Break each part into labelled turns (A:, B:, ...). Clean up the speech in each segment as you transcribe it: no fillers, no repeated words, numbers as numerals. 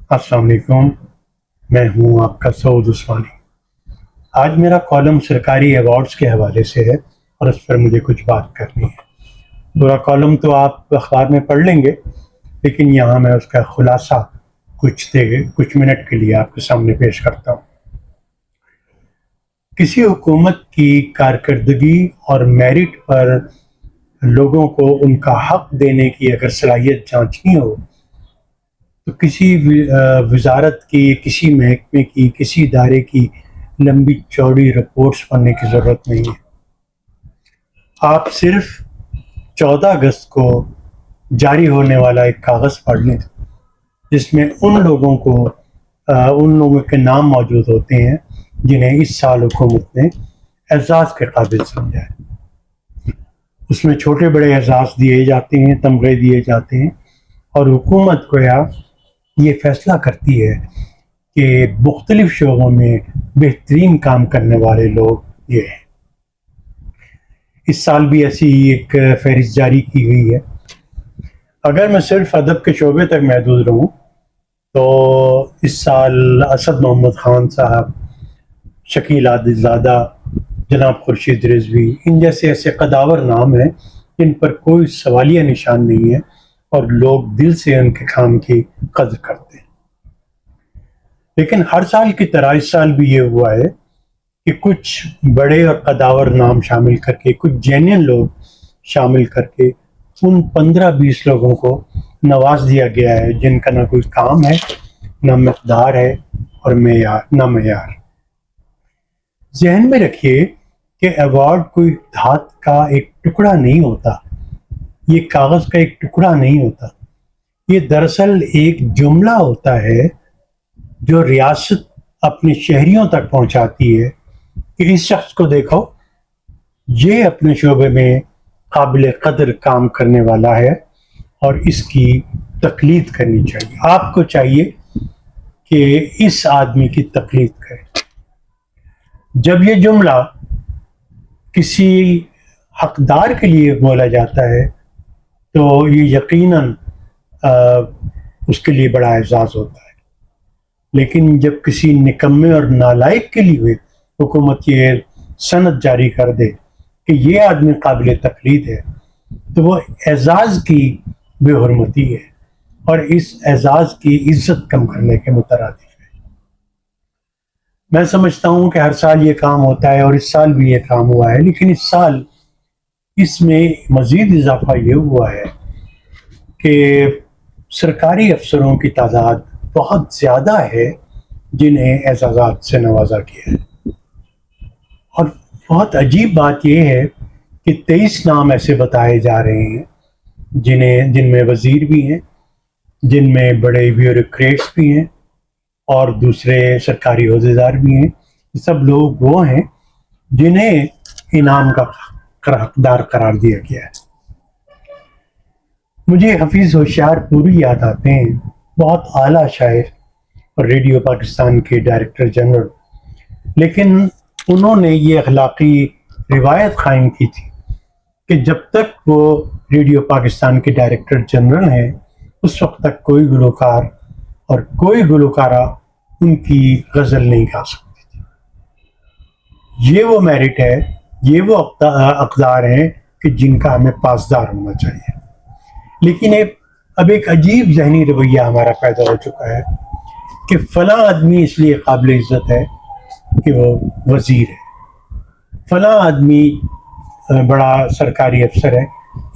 A: अस्सलाम वालेकुम, मैं हूं आपका सऊद उस्मानी। आज मेरा कॉलम सरकारी अवार्ड्स के हवाले से है और उस पर मुझे कुछ बात करनी है। पूरा कॉलम तो आप अखबार में पढ़ लेंगे, लेकिन यहाँ मैं उसका खुलासा कुछ मिनट के लिए आपके सामने पेश करता हूँ। किसी हुकूमत की कारकर्दगी और मेरिट पर लोगों को उनका हक देने की अगर सलाहियत जांचनी हो तो किसी वजारत की, किसी महकमे की, किसी इदारे की लंबी चौड़ी रिपोर्ट्स पढ़ने की ज़रूरत नहीं है। आप सिर्फ 14 अगस्त को जारी होने वाला एक कागज़ पढ़ लें जिसमें उन लोगों के नाम मौजूद होते हैं जिन्हें इस साल हुकूमत ने एजाज़ के काबिल समझा है। उसमें छोटे बड़े एजाज़ दिए जाते हैं, तमगे दिए जाते हैं, और हुकूमत को ये फैसला करती है कि मुख्तलिफ शोबों में बेहतरीन काम करने वाले लोग ये हैं। इस साल भी ऐसी एक फहरिस्त जारी की गई है। अगर मैं सिर्फ अदब के शोबे तक महदूद रहूँ तो इस साल असद मोहम्मद ख़ान साहब, शकील आदिलज़ादा, जनाब खुर्शीद रिजवी, इन जैसे ऐसे कदावर नाम हैं जिन पर कोई सवालिया निशान नहीं है और लोग दिल से उनके काम की कदर करते हैं। लेकिन हर साल की तरह इस साल भी ये हुआ है कि कुछ बड़े और कदावर नाम शामिल करके, कुछ जेन्युइन लोग शामिल करके उन 15-20 लोगों को नवाज दिया गया है जिनका ना कोई काम है, ना मकदार है और ना मेयार। ज़हन में रखिए कि अवार्ड कोई धात का एक टुकड़ा नहीं होता, ये कागज़ का एक टुकड़ा नहीं होता। ये दरअसल एक जुमला होता है जो रियासत अपने शहरियों तक पहुंचाती है कि इस शख्स को देखो, ये अपने शोबे में काबिल कदर काम करने वाला है और इसकी तकलीद करनी चाहिए। आपको चाहिए कि इस आदमी की तकलीद करें। जब ये जुमला किसी हकदार के लिए बोला जाता है तो ये यकीनन उसके लिए बड़ा एजाज़ होता है, लेकिन जब किसी निकम्मे और नालायक के लिए हुकूमत ये सनद जारी कर दे कि ये आदमी काबिल तकलीद है तो वो एजाज़ की बेहुरमती है और इस एजाज़ की इज्जत कम करने के मुतरादिफ है। मैं समझता हूँ कि हर साल ये काम होता है और इस साल भी ये काम हुआ है, लेकिन इस साल इसमें मज़ीद इजाफा ये हुआ है कि सरकारी अफसरों की तादाद बहुत ज़्यादा है जिन्हें एजाज़ात से नवाजा गया है। और बहुत अजीब बात यह है कि 23 नाम ऐसे बताए जा रहे हैं जिनमें वज़ीर भी हैं, जिनमें बड़े ब्यूरोक्रेट्स भी हैं और दूसरे सरकारी ओहदेदार भी हैं। सब लोग वो हैं जिन्हें इनाम का हकदार करार दिया गया है। मुझे हफीज़ होशियारपुरी याद आते हैं, बहुत आला शायर और रेडियो पाकिस्तान के डायरेक्टर जनरल, लेकिन उन्होंने ये अखलाकी रिवायत कायम की थी कि जब तक वो रेडियो पाकिस्तान के डायरेक्टर जनरल हैं उस वक्त तक कोई गुलकार और कोई गुलकारा उनकी गज़ल नहीं गा सकती थी। ये वो मेरिट है, ये वो अक़दार हैं कि जिनका हमें पासदार होना चाहिए। लेकिन अब एक अजीब जहनी रवैया हमारा पैदा हो चुका है कि फ़लाँ आदमी इसलिए काबिल इज़्ज़त है कि वो वज़ीर है, फ़लाँ आदमी बड़ा सरकारी अफसर है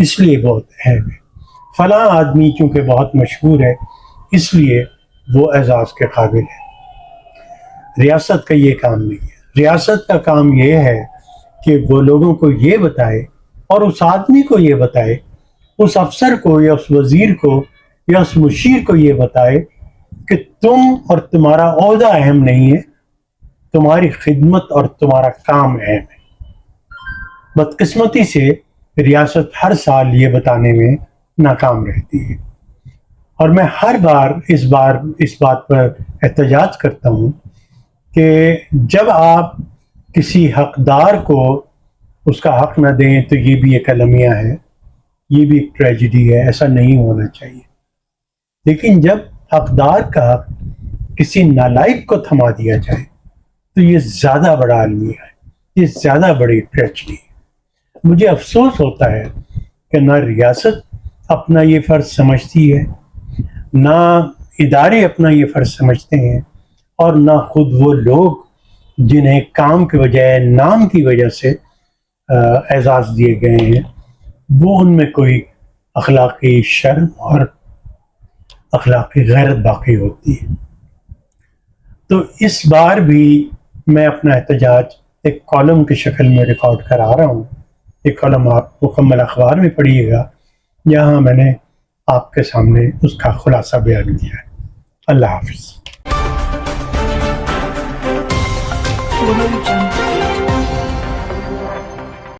A: इसलिए बहुत अहम है, फ़लाँ आदमी चूँकि बहुत मशहूर है इसलिए वो एजाज़ के काबिल है। रियासत का ये काम नहीं है। रियासत का काम ये है कि वो लोगों को ये बताए और उस आदमी को ये बताए, उस अफसर को या उस वज़ीर को या उस मुशीर को ये बताए कि तुम और तुम्हारा ओहदा अहम नहीं है, तुम्हारी खिदमत और तुम्हारा काम अहम है। बदकिस्मती से रियासत हर साल ये बताने में नाकाम रहती है और मैं हर बार इस बात पर एहतजाज करता हूँ कि जब आप किसी हकदार को उसका हक न दें तो ये भी एक अलमिया है یہ بھی ایک ٹریجڈی ہے، ایسا نہیں ہونا چاہیے. لیکن جب حقدار کا حق کسی نالائق کو تھما دیا جائے تو یہ زیادہ بڑا المیہ ہے، یہ زیادہ بڑی ٹریجڈی ہے. مجھے افسوس ہوتا ہے کہ نہ ریاست اپنا یہ فرض سمجھتی ہے، نہ ادارے اپنا یہ فرض سمجھتے ہیں، اور نہ خود وہ لوگ جنہیں کام کے بجائے نام کی وجہ سے اعزاز دیے گئے ہیں، وہ ان میں کوئی اخلاقی شرم اور اخلاقی غیرت باقی ہوتی ہے. تو اس بار بھی میں اپنا احتجاج ایک کالم کی شکل میں ریکارڈ کرا رہا ہوں. ایک کالم آپ مکمل اخبار میں پڑھیے گا، یہاں میں نے آپ کے سامنے اس کا خلاصہ بیان کیا ہے. اللہ حافظ.